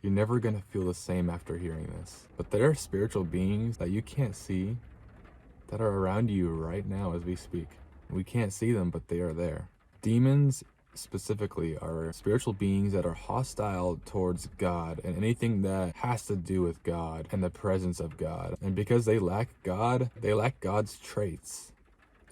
You're never gonna feel the same after hearing this. But there are spiritual beings that you can't see that are around you right now as we speak. We can't see them, but they are there. Demons specifically are spiritual beings that are hostile towards God and anything that has to do with God and the presence of God. And because they lack God, they lack God's traits.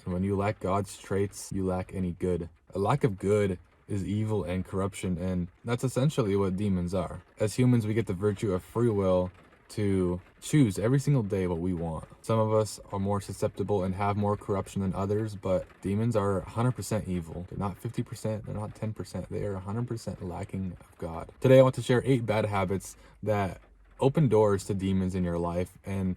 And when you lack God's traits, you lack any good. A lack of good is evil and corruption, and that's essentially what demons are. As humans, we get the virtue of free will to choose every single day what we want. Some of us are more susceptible and have more corruption than others, but demons are 100% evil. They're not 50%, they're not 10%, they are 100% lacking of God. Today I want to share 8 bad habits that open doors to demons in your life and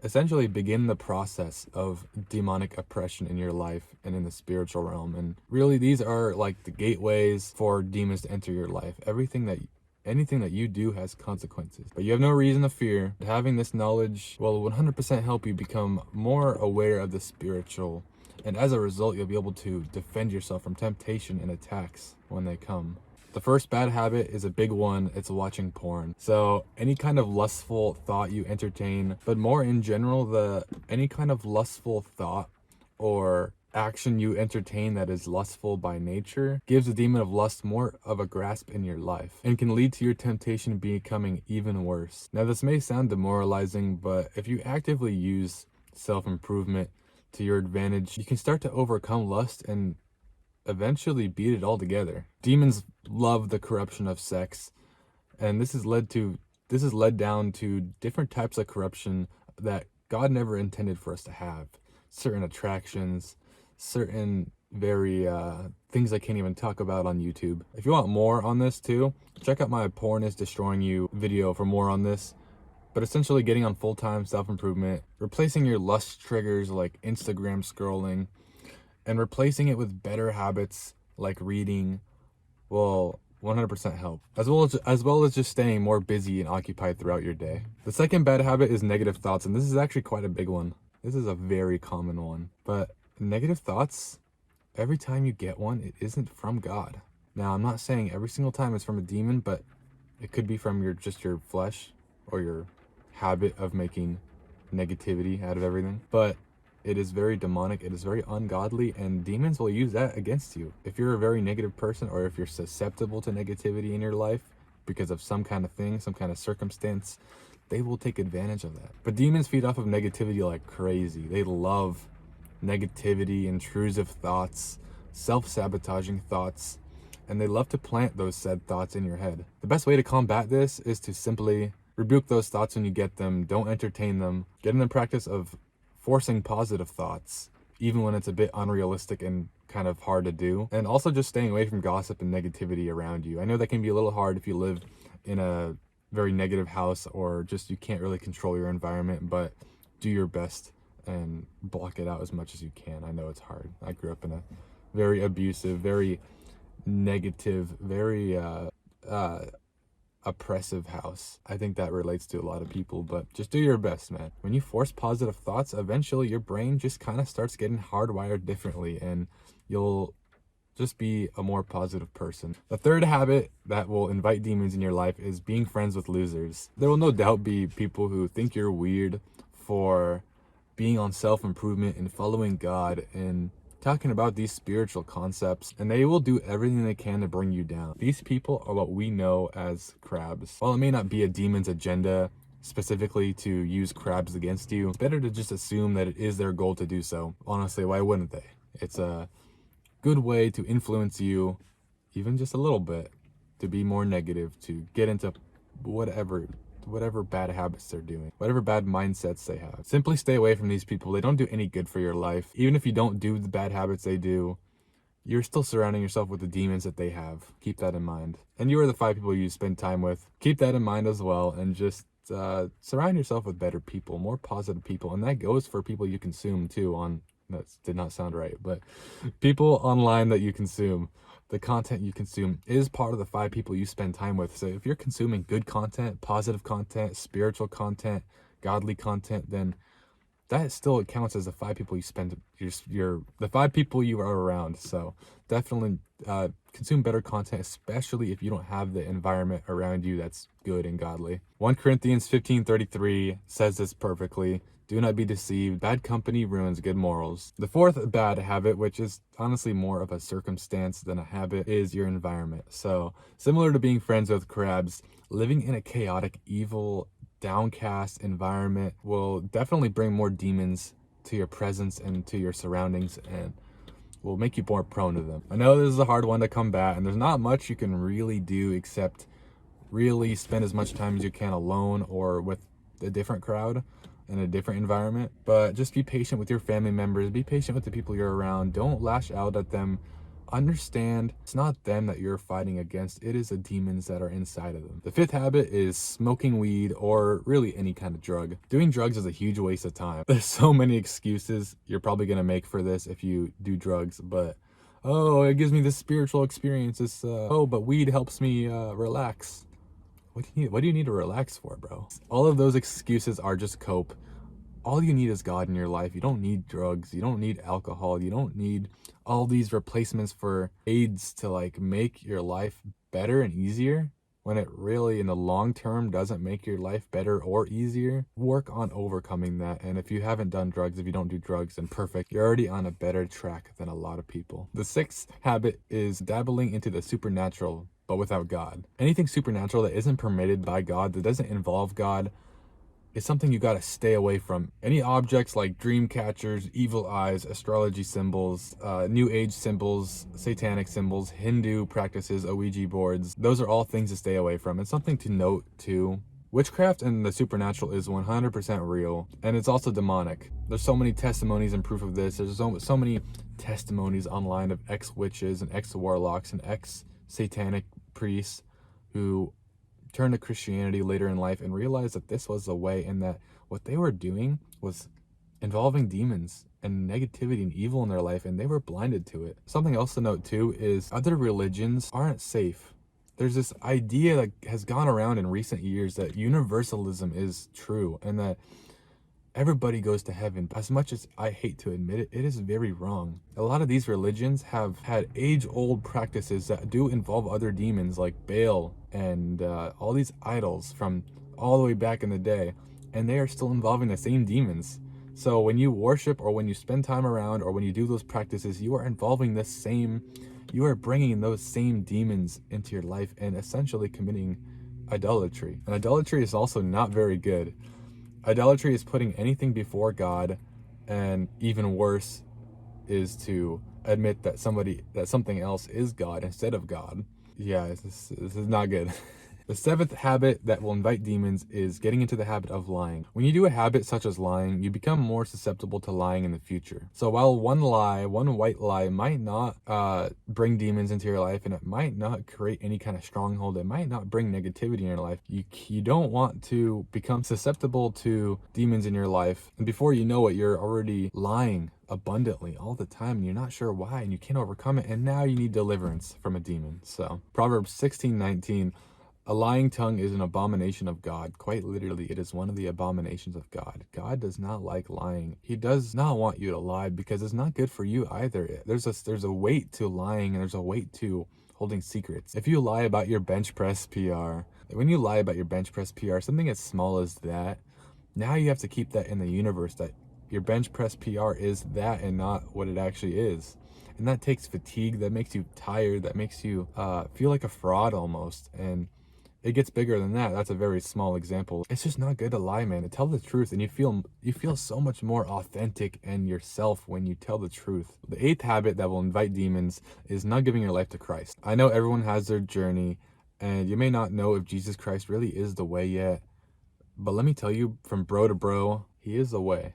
essentially begin the process of demonic oppression in your life and in the spiritual realm. And really, these are like the gateways for demons to enter your life. Anything that you do has consequences, but you have no reason to fear. Having this knowledge will 100% help you become more aware of the spiritual, and as a result, you'll be able to defend yourself from temptation and attacks when they come. The first bad habit is a big one. It's watching porn. So any kind of lustful thought you entertain, but more in general, any kind of lustful thought or action you entertain that is lustful by nature gives the demon of lust more of a grasp in your life and can lead to your temptation becoming even worse. Now, this may sound demoralizing, but if you actively use self-improvement to your advantage, you can start to overcome lust and eventually beat it all together. Demons love the corruption of sex, and this has led down to different types of corruption that God never intended for us to have. Certain attractions, certain very things I can't even talk about on YouTube. If you want more on this too, check out my Porn is Destroying You video for more on this. But essentially getting on full-time self-improvement, replacing your lust triggers like Instagram scrolling, and replacing it with better habits like reading will 100% help, as well as just staying more busy and occupied throughout your day. The second bad habit is negative thoughts, and this is actually quite a big one. This is a very common one. But negative thoughts, every time you get one, it isn't from God. Now, I'm not saying every single time it's from a demon, but it could be from your flesh or your habit of making negativity out of everything. But it is very demonic, it is very ungodly, and demons will use that against you. If you're a very negative person, or if you're susceptible to negativity in your life because of some kind of thing, some kind of circumstance, they will take advantage of that. But demons feed off of negativity like crazy. They love negativity, intrusive thoughts, self-sabotaging thoughts, and they love to plant those said thoughts in your head. The best way to combat this is to simply rebuke those thoughts when you get them. Don't entertain them. Get in the practice of forcing positive thoughts, even when it's a bit unrealistic and kind of hard to do. And also just staying away from gossip and negativity around you. I know that can be a little hard if you live in a very negative house, or just you can't really control your environment, but do your best and block it out as much as you can. I know it's hard. I grew up in a very abusive, very negative, very oppressive house. I think that relates to a lot of people, but just do your best, man. When you force positive thoughts, eventually your brain just kind of starts getting hardwired differently, and you'll just be a more positive person. The third habit that will invite demons in your life is being friends with losers. There will no doubt be people who think you're weird for being on self-improvement and following God and talking about these spiritual concepts, and they will do everything they can to bring you down. These people are what we know as crabs. While it may not be a demon's agenda specifically to use crabs against you, it's better to just assume that it is their goal to do so. Honestly, why wouldn't they? It's a good way to influence you, even just a little bit, to be more negative, to get into whatever bad habits they're doing, whatever bad mindsets they have. Simply stay away from these people. They don't do any good for your life. Even if you don't do the bad habits they do, you're still surrounding yourself with the demons that they have. Keep that in mind. And you are the 5 people you spend time with. Keep that in mind as well, and just surround yourself with better people, more positive people. And that goes for people you consume too. That did not sound right, but people online that you consume. The content you consume is part of the 5 people you spend time with. So if you're consuming good content, positive content, spiritual content, godly content, then that still counts as the 5 people you spend the 5 people you are around. So definitely consume better content, especially if you don't have the environment around you that's good and godly. 1 Corinthians 15:33 says this perfectly. Do not be deceived. Bad company ruins good morals. The 4th bad habit, which is honestly more of a circumstance than a habit, is your environment. So similar to being friends with crabs, living in a chaotic, evil, downcast environment will definitely bring more demons to your presence and to your surroundings, and will make you more prone to them. I know this is a hard one to combat, and there's not much you can really do except really spend as much time as you can alone or with a different crowd in a different environment. But just be patient with your family members, be patient with the people you're around. Don't lash out at them. Understand it's not them that you're fighting against, it is the demons that are inside of them. The 5th habit is smoking weed, or really any kind of drug. Doing drugs is a huge waste of time. There's so many excuses you're probably gonna make for this if you do drugs, but oh, it gives me this spiritual experience. This oh, but weed helps me relax. What do you need to relax for, bro? All of those excuses are just cope. All you need is God in your life. You don't need drugs. You don't need alcohol. You don't need all these replacements for aids to like make your life better and easier, when it really in the long term doesn't make your life better or easier. Work on overcoming that. And if you haven't done drugs, if you don't do drugs, then perfect. You're already on a better track than a lot of people. The 6th habit is dabbling into the supernatural, but without God. Anything supernatural that isn't permitted by God, that doesn't involve God, is something you got to stay away from. Any objects like dream catchers, evil eyes, astrology symbols, new age symbols, satanic symbols, Hindu practices, Ouija boards, those are all things to stay away from. And something to note too, witchcraft and the supernatural is 100% real, and it's also demonic. There's so many testimonies and proof of this. There's so many testimonies online of ex-witches and ex-warlocks and ex-satanic priests who turned to Christianity later in life and realized that this was the way, and that what they were doing was involving demons and negativity and evil in their life, and they were blinded to it. Something else to note too is other religions aren't safe. There's this idea that has gone around in recent years that universalism is true and that everybody goes to heaven. As much as I hate to admit it, it is very wrong. A lot of these religions have had age-old practices that do involve other demons like Baal and all these idols from all the way back in the day, and they are still involving the same demons. So when you worship, or when you spend time around, or when you do those practices, you are involving you are bringing those same demons into your life and essentially committing idolatry. And idolatry is also not very good. Idolatry is putting anything before God, and even worse is to admit that something else is God instead of God. Yeah, this is not good. The 7th habit that will invite demons is getting into the habit of lying. When you do a habit such as lying, you become more susceptible to lying in the future. So while one white lie might not bring demons into your life, and it might not create any kind of stronghold, it might not bring negativity in your life, you don't want to become susceptible to demons in your life. And before you know it, you're already lying abundantly all the time, and you're not sure why, and you can't overcome it, and now you need deliverance from a demon. So Proverbs 16:19, a lying tongue is an abomination of God. Quite literally, it is one of the abominations of God. God does not like lying. He does not want you to lie, because it's not good for you either. There's a weight to lying, and there's a weight to holding secrets. If you lie about your bench press PR, something as small as that, now you have to keep that in the universe, that your bench press PR is that and not what it actually is. And that takes fatigue, that makes you tired, that makes you feel like a fraud almost. And it gets bigger than that. That's a very small example. It's just not good to lie, man. To tell the truth, and you feel so much more authentic and yourself when you tell the truth. The 8th habit that will invite demons is not giving your life to Christ. I know everyone has their journey, and you may not know if Jesus Christ really is the way yet, but let me tell you, from bro to bro, he is the way.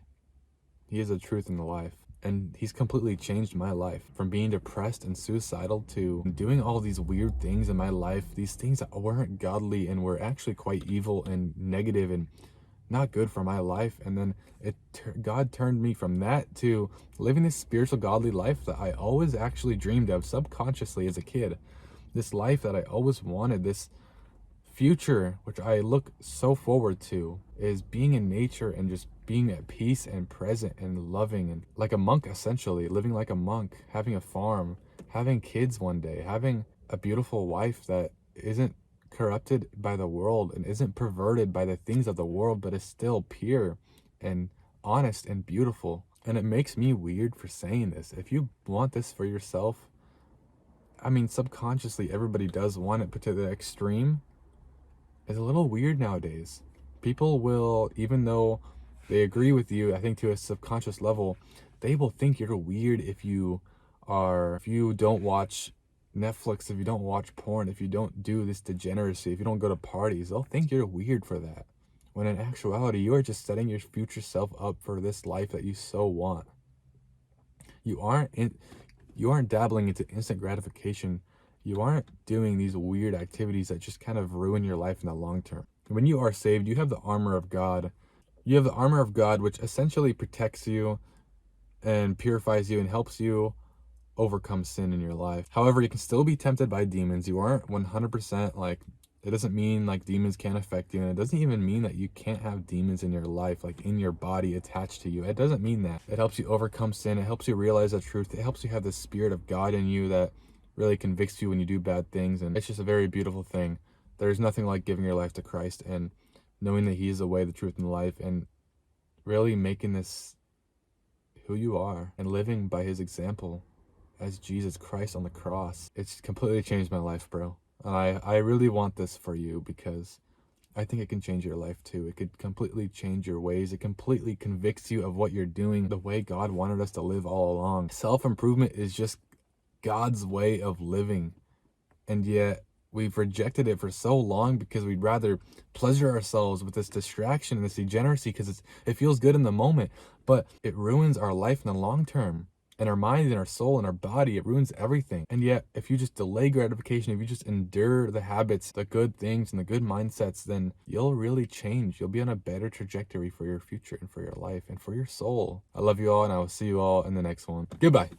He is the truth in the life. And he's completely changed my life, from being depressed and suicidal to doing all these weird things in my life, these things that weren't godly and were actually quite evil and negative and not good for my life. And then God turned me from that to living this spiritual, godly life that I always actually dreamed of subconsciously as a kid. This life that I always wanted, this future which I look so forward to, is being in nature and just being at peace and present and loving and like a monk, essentially living like a monk, having a farm, having kids one day, having a beautiful wife that isn't corrupted by the world and isn't perverted by the things of the world, but is still pure and honest and beautiful. And it makes me weird for saying this. If you want this for yourself, I mean, subconsciously everybody does want it, but to the extreme is a little weird nowadays. People will, even though they agree with you, I think to a subconscious level, they will think you're weird if you don't watch Netflix, if you don't watch porn, if you don't do this degeneracy, if you don't go to parties. They'll think you're weird for that. When in actuality, you are just setting your future self up for this life that you so want. You aren't dabbling into instant gratification. You aren't doing these weird activities that just kind of ruin your life in the long term. When you are saved, you have the armor of God. You have the armor of God, which essentially protects you and purifies you and helps you overcome sin in your life. However, you can still be tempted by demons. You aren't 100% like, it doesn't mean like demons can't affect you. And it doesn't even mean that you can't have demons in your life, like in your body attached to you. It doesn't mean that. It helps you overcome sin. It helps you realize the truth. It helps you have the Spirit of God in you that really convicts you when you do bad things. And it's just a very beautiful thing. There's nothing like giving your life to Christ and knowing that He is the way, the truth, and the life, and really making this who you are and living by His example as Jesus Christ on the cross. It's completely changed my life, bro. And I really want this for you because I think it can change your life too. It could completely change your ways. It completely convicts you of what you're doing the way God wanted us to live all along. Self-improvement is just God's way of living. And yet we've rejected it for so long because we'd rather pleasure ourselves with this distraction and this degeneracy because it feels good in the moment, but it ruins our life in the long term. And our mind and our soul and our body, it ruins everything. And yet, if you just delay gratification, if you just endure the habits, the good things, and the good mindsets, then you'll really change. You'll be on a better trajectory for your future and for your life and for your soul. I love you all, and I will see you all in the next one. Goodbye.